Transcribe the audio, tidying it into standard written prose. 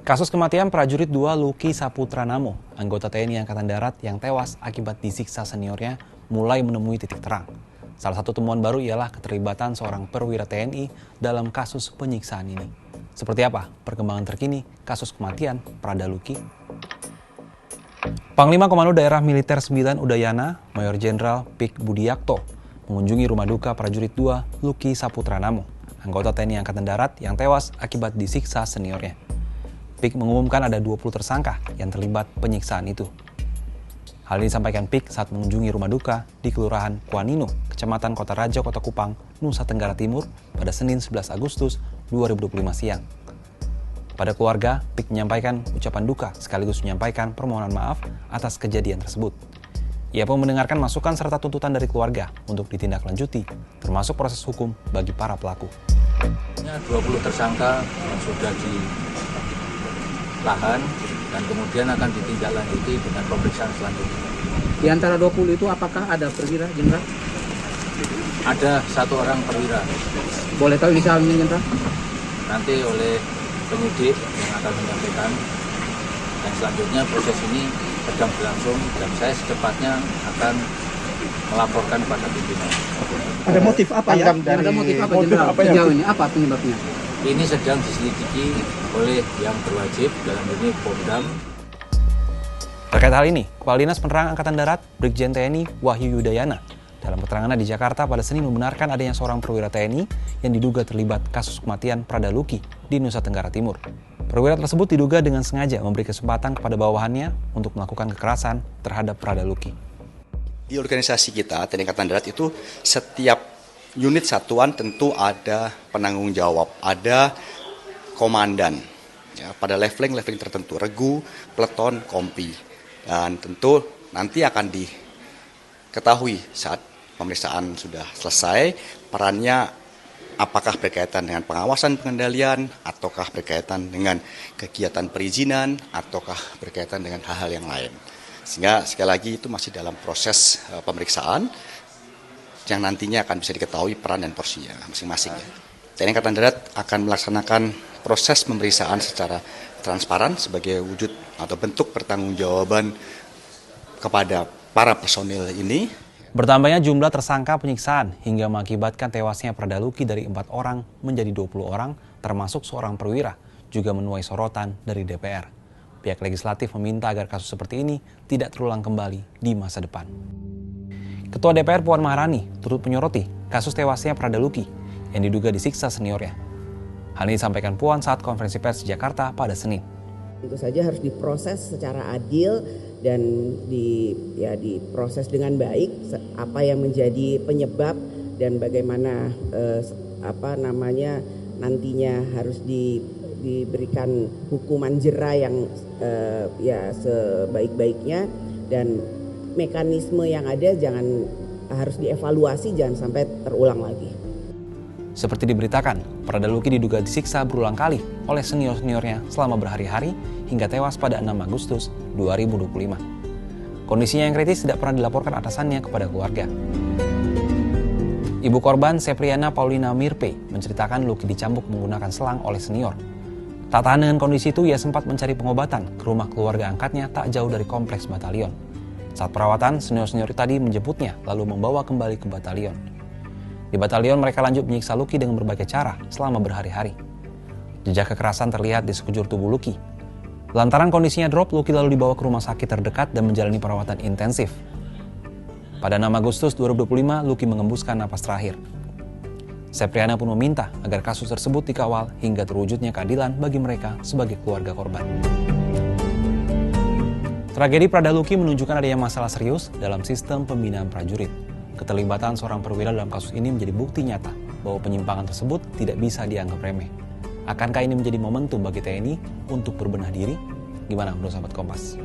Kasus kematian prajurit 2 Luki Saputra Namo, anggota TNI Angkatan Darat yang tewas akibat disiksa seniornya, mulai menemui titik terang. Salah satu temuan baru ialah keterlibatan seorang perwira TNI dalam kasus penyiksaan ini. Seperti apa perkembangan terkini kasus kematian Prada Luki? Panglima Komando Daerah Militer 9 Udayana, Mayor Jenderal Pik Budiakto, mengunjungi rumah duka prajurit 2 Luki Saputra Namo, anggota TNI Angkatan Darat yang tewas akibat disiksa seniornya. Pik mengumumkan ada 20 tersangka yang terlibat penyiksaan itu. Hal ini disampaikan Pik saat mengunjungi rumah duka di Kelurahan Kuanino, Kecamatan Kota Raja, Kota Kupang, Nusa Tenggara Timur pada Senin 11 Agustus 2025 siang. Pada keluarga, Pik menyampaikan ucapan duka sekaligus menyampaikan permohonan maaf atas kejadian tersebut. Ia pun mendengarkan masukan serta tuntutan dari keluarga untuk ditindaklanjuti, termasuk proses hukum bagi para pelaku. 20 tersangka yang sudah ditahan dan kemudian akan ditindaklanjuti dengan pemeriksaan selanjutnya. Di antara 20 itu apakah ada perwira, Jenderal? Ada 1 orang perwira. Boleh tahu inisialnya, Jenderal? Nanti oleh penyidik yang akan menyampaikan, dan selanjutnya proses ini sedang berlangsung dan saya secepatnya akan melaporkan pada pimpinan. Ada motif apa ya? Ada motif apa, Jenderal? Sejauh ini apa penyebabnya? Ini sedang diselidiki oleh yang berwajib dalam ini Pomdam. Terkait hal ini, Kepala Dinas Penerangan Angkatan Darat, Brigjen TNI Wahyu Yudayana, dalam keterangannya di Jakarta pada Senin membenarkan adanya seorang perwira TNI yang diduga terlibat kasus kematian Prada Luki di Nusa Tenggara Timur. Perwira tersebut diduga dengan sengaja memberi kesempatan kepada bawahannya untuk melakukan kekerasan terhadap Prada Luki. Di organisasi kita, TNI Angkatan Darat itu setiap unit satuan tentu ada penanggung jawab, ada komandan. Ya, pada leveling tertentu, regu, peleton, kompi. Dan tentu nanti akan diketahui saat pemeriksaan sudah selesai, perannya apakah berkaitan dengan pengawasan pengendalian, ataukah berkaitan dengan kegiatan perizinan, ataukah berkaitan dengan hal-hal yang lain. Sehingga sekali lagi itu masih dalam proses pemeriksaan yang nantinya akan bisa diketahui peran dan porsinya masing-masing. TNI Angkatan Darat akan melaksanakan proses pemeriksaan secara transparan sebagai wujud atau bentuk pertanggungjawaban kepada para personil ini. Bertambahnya jumlah tersangka penyiksaan hingga mengakibatkan tewasnya Prada Luki dari 4 orang menjadi 20 orang, termasuk seorang perwira, juga menuai sorotan dari DPR. Pihak legislatif meminta agar kasus seperti ini tidak terulang kembali di masa depan. Ketua DPR Puan Maharani turut menyoroti kasus tewasnya Prada Luki yang diduga disiksa seniornya. Hal ini disampaikan Puan saat konferensi pers di Jakarta pada Senin. Tentu saja harus diproses secara adil dan diproses dengan baik apa yang menjadi penyebab dan bagaimana nantinya harus diberikan hukuman jera yang sebaik-baiknya, dan mekanisme yang ada harus dievaluasi, jangan sampai terulang lagi. Seperti diberitakan, Prada Luki diduga disiksa berulang kali oleh senior-seniornya selama berhari-hari hingga tewas pada 6 Agustus 2025. Kondisinya yang kritis tidak pernah dilaporkan atasannya kepada keluarga. Ibu korban, Sepriana Paulina Mirpe, menceritakan Luki dicambuk menggunakan selang oleh senior. Tak tahan dengan kondisi itu, ia sempat mencari pengobatan ke rumah keluarga angkatnya tak jauh dari kompleks batalion. Saat perawatan, senior-senior tadi menjemputnya lalu membawa kembali ke batalion. Di batalion mereka lanjut menyiksa Luki dengan berbagai cara selama berhari-hari. Jejak kekerasan terlihat di sekujur tubuh Luki. Lantaran kondisinya drop, Luki lalu dibawa ke rumah sakit terdekat dan menjalani perawatan intensif. Pada 6 Agustus 2025, Luki mengembuskan napas terakhir. Sepriana pun meminta agar kasus tersebut dikawal hingga terwujudnya keadilan bagi mereka sebagai keluarga korban. Tragedi Prada Luki menunjukkan adanya masalah serius dalam sistem pembinaan prajurit. Keterlibatan seorang perwira dalam kasus ini menjadi bukti nyata bahwa penyimpangan tersebut tidak bisa dianggap remeh. Akankah ini menjadi momentum bagi TNI untuk berbenah diri? Gimana menurut sahabat Kompas?